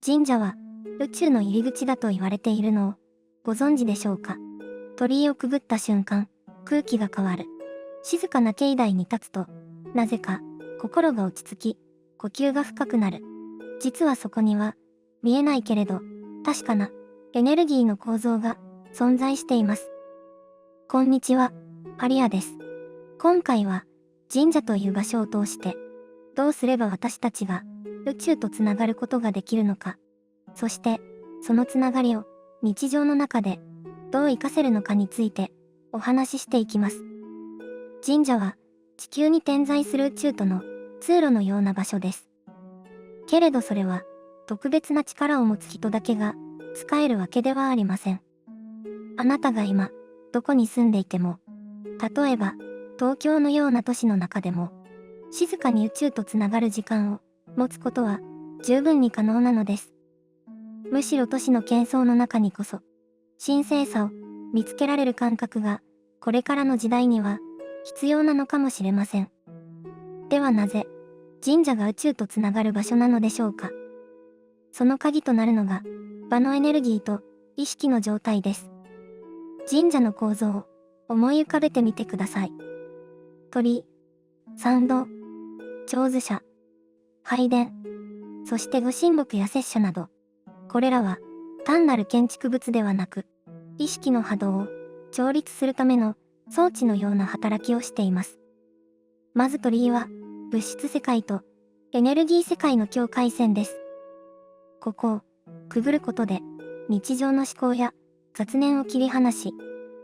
神社は宇宙の入り口だと言われているのをご存知でしょうか。鳥居をくぐった瞬間、空気が変わる。静かな境内に立つと、なぜか心が落ち着き、呼吸が深くなる。実はそこには、見えないけれど、確かなエネルギーの構造が存在しています。こんにちは、アリアです。今回は、神社という場所を通して、どうすれば私たちが宇宙とつながることができるのか、そしてそのつながりを日常の中でどう活かせるのかについてお話ししていきます。神社は地球に点在する宇宙との通路のような場所です。けれどそれは特別な力を持つ人だけが使えるわけではありません。あなたが今どこに住んでいても、例えば東京のような都市の中でも、静かに宇宙とつながる時間を持つことは十分に可能なのです。むしろ都市の喧騒の中にこそ、神聖さを見つけられる感覚がこれからの時代には必要なのかもしれません。ではなぜ神社が宇宙とつながる場所なのでしょうか。その鍵となるのが場のエネルギーと意識の状態です。神社の構造を思い浮かべてみてください。鳥居、参道、手水舎、拝殿、そして御神木や摂社など、これらは単なる建築物ではなく、意識の波動を調律するための装置のような働きをしています。まず鳥居は物質世界とエネルギー世界の境界線です。ここをくぐることで日常の思考や雑念を切り離し、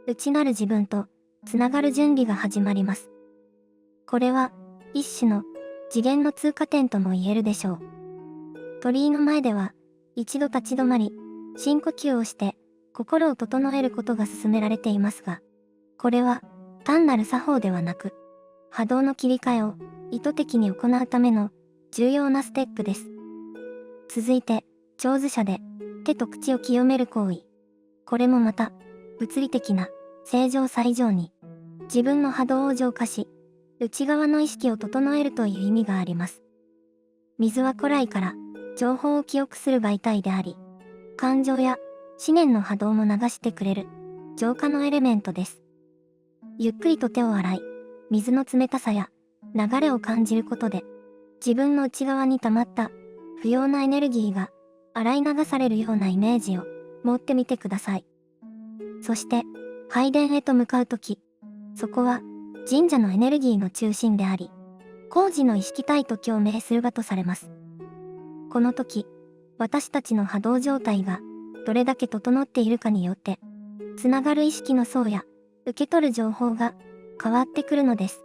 内なる自分とつながる準備が始まります。これは一種の次元の通過点とも言えるでしょう。鳥居の前では一度立ち止まり、深呼吸をして心を整えることが勧められていますが、これは単なる作法ではなく、波動の切り替えを意図的に行うための重要なステップです。続いて、手水舎で手と口を清める行為。これもまた物理的な正常最上に自分の波動を浄化し、内側の意識を整えるという意味があります。水は古来から情報を記憶する媒体であり、感情や思念の波動も流してくれる浄化のエレメントです。ゆっくりと手を洗い、水の冷たさや流れを感じることで、自分の内側に溜まった不要なエネルギーが洗い流されるようなイメージを持ってみてください。そして、拝殿へと向かうとき、そこは神社のエネルギーの中心であり、工事の意識体と共鳴する場とされます。この時、私たちの波動状態がどれだけ整っているかによって、つながる意識の層や受け取る情報が変わってくるのです。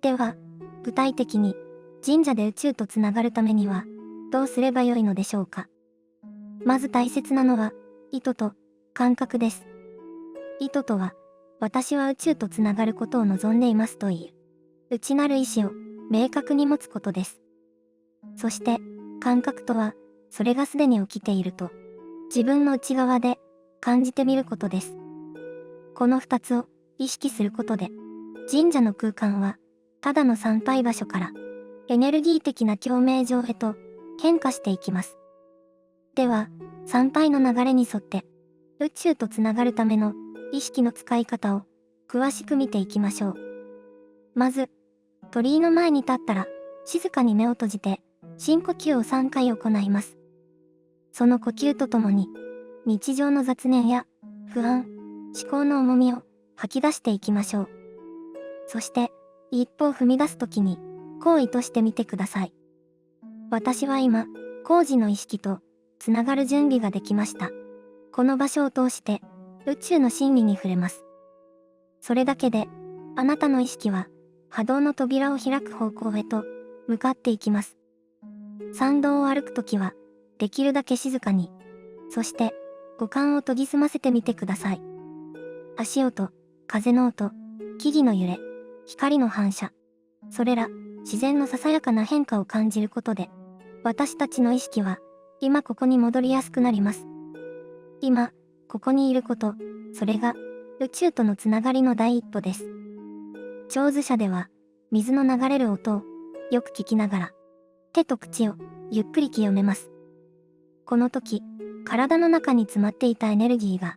では、具体的に神社で宇宙とつながるためにはどうすればよいのでしょうか。まず大切なのは意図と感覚です。意図とは、私は宇宙とつながることを望んでいますという内なる意志を明確に持つことです。そして感覚とは、それがすでに起きていると自分の内側で感じてみることです。この2つを意識することで、神社の空間はただの参拝場所からエネルギー的な共鳴場へと変化していきます。では、参拝の流れに沿って宇宙とつながるための意識の使い方を詳しく見ていきましょう。まず、鳥居の前に立ったら静かに目を閉じて深呼吸を3回行います。その呼吸とともに日常の雑念や不安、思考の重みを吐き出していきましょう。そして一歩を踏み出すときにこう意図してみてください。私は今、工事の意識とつながる準備ができました。この場所を通して宇宙の真理に触れます。それだけであなたの意識は波動の扉を開く方向へと向かっていきます。参道を歩くときはできるだけ静かに、そして五感を研ぎ澄ませてみてください。足音、風の音、木々の揺れ、光の反射、それら自然のささやかな変化を感じることで、私たちの意識は今ここに戻りやすくなります。今ここにいること、それが宇宙とのつながりの第一歩です。手水舎では水の流れる音をよく聞きながら、手と口をゆっくり清めます。この時、体の中に詰まっていたエネルギーが、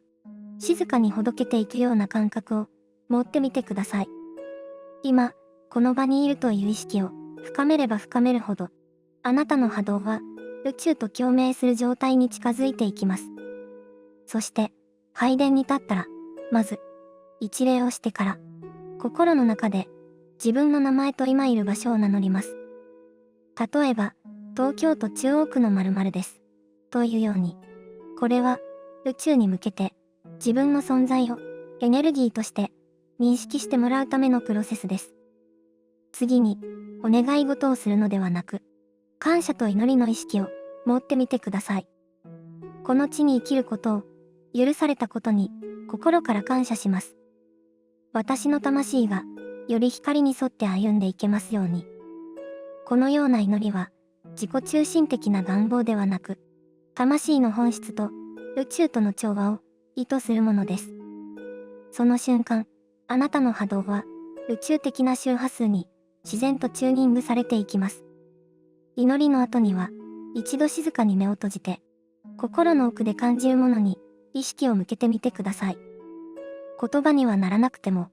静かにほどけていくような感覚を持ってみてください。今、この場にいるという意識を深めれば深めるほど、あなたの波動は宇宙と共鳴する状態に近づいていきます。そして、拝殿に立ったら、まず、一礼をしてから、心の中で自分の名前と今いる場所を名乗ります。例えば、東京都中央区の〇〇です。というように、これは宇宙に向けて自分の存在をエネルギーとして認識してもらうためのプロセスです。次に、お願い事をするのではなく、感謝と祈りの意識を持ってみてください。この地に生きることを許されたことに心から感謝します。私の魂がより光に沿って歩んでいけますように。このような祈りは自己中心的な願望ではなく、魂の本質と宇宙との調和を意図するものです。その瞬間、あなたの波動は宇宙的な周波数に自然とチューニングされていきます。祈りの後には一度静かに目を閉じて、心の奥で感じるものに意識を向けてみてください。言葉にはならなくても、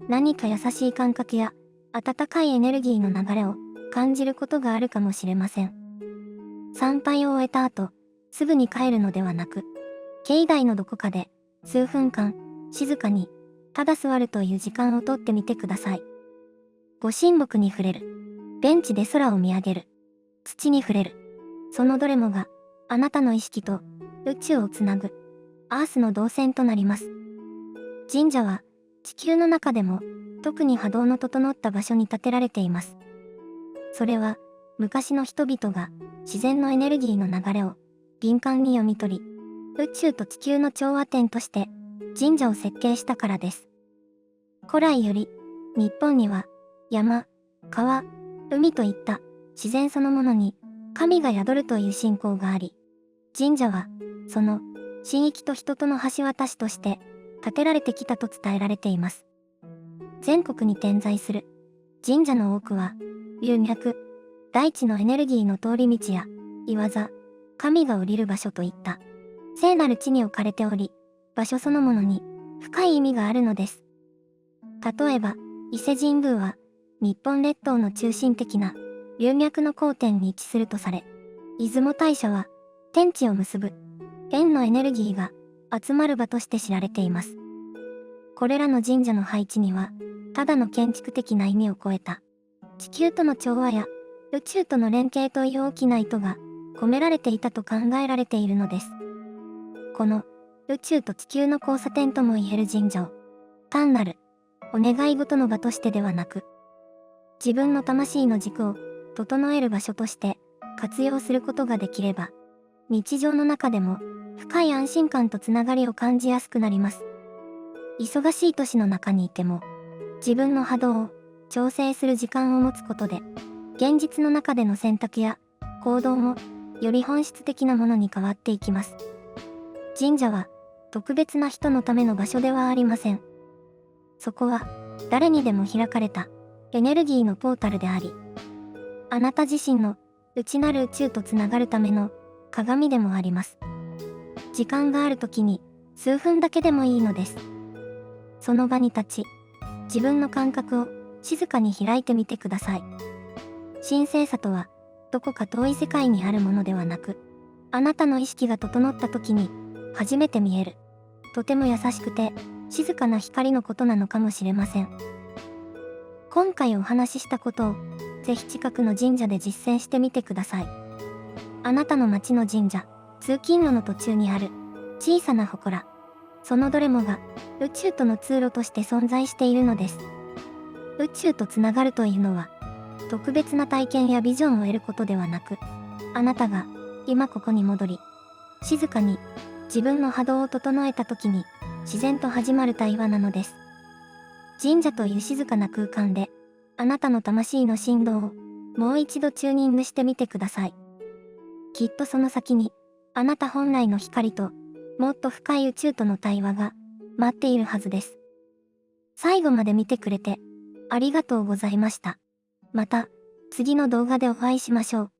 何か優しい感覚や温かいエネルギーの流れを感じることがあるかもしれません。参拝を終えた後、すぐに帰るのではなく、境内のどこかで数分間静かにただ座るという時間をとってみてください。ご神木に触れる。ベンチで空を見上げる。土に触れる。そのどれもがあなたの意識と宇宙をつなぐアースの動線となります。神社は地球の中でも特に波動の整った場所に建てられています。それは昔の人々が自然のエネルギーの流れを敏感に読み取り、宇宙と地球の調和点として神社を設計したからです。古来より日本には山、川、海といった自然そのものに神が宿るという信仰があり、神社はその神域と人との橋渡しとして建てられてきたと伝えられています。全国に点在する神社の多くは龍脈、大地のエネルギーの通り道や岩座、神が降りる場所といった聖なる地に置かれており、場所そのものに深い意味があるのです。例えば、伊勢神宮は日本列島の中心的な龍脈の交点に位置するとされ、出雲大社は天地を結ぶ円のエネルギーが集まる場として知られています。これらの神社の配置には、ただの建築的な意味を超えた地球との調和や宇宙との連携という大きな意図が込められていたと考えられているのです。この宇宙と地球の交差点とも言える神社を単なるお願い事の場としてではなく、自分の魂の軸を整える場所として活用することができれば、日常の中でも深い安心感とつながりを感じやすくなります。忙しい都市の中にいても、自分の波動を調整する時間を持つことで、現実の中での選択や行動もより本質的なものに変わっていきます。神社は特別な人のための場所ではありません。そこは誰にでも開かれたエネルギーのポータルであり、あなた自身の内なる宇宙とつながるための鏡でもあります。時間がある時に数分だけでもいいのです。その場に立ち、自分の感覚を静かに開いてみてください。神聖さとはどこか遠い世界にあるものではなく、あなたの意識が整った時に初めて見える、とても優しくて静かな光のことなのかもしれません。今回お話ししたことをぜひ近くの神社で実践してみてください。あなたの町の神社、通勤路の途中にある小さな祠、そのどれもが宇宙との通路として存在しているのです。宇宙とつながるというのは、特別な体験やビジョンを得ることではなく、あなたが今ここに戻り、静かに自分の波動を整えた時に自然と始まる対話なのです。神社という静かな空間で、あなたの魂の振動をもう一度チューニングしてみてください。きっとその先に、あなた本来の光と、もっと深い宇宙との対話が待っているはずです。最後まで見てくれて、ありがとうございました。また、次の動画でお会いしましょう。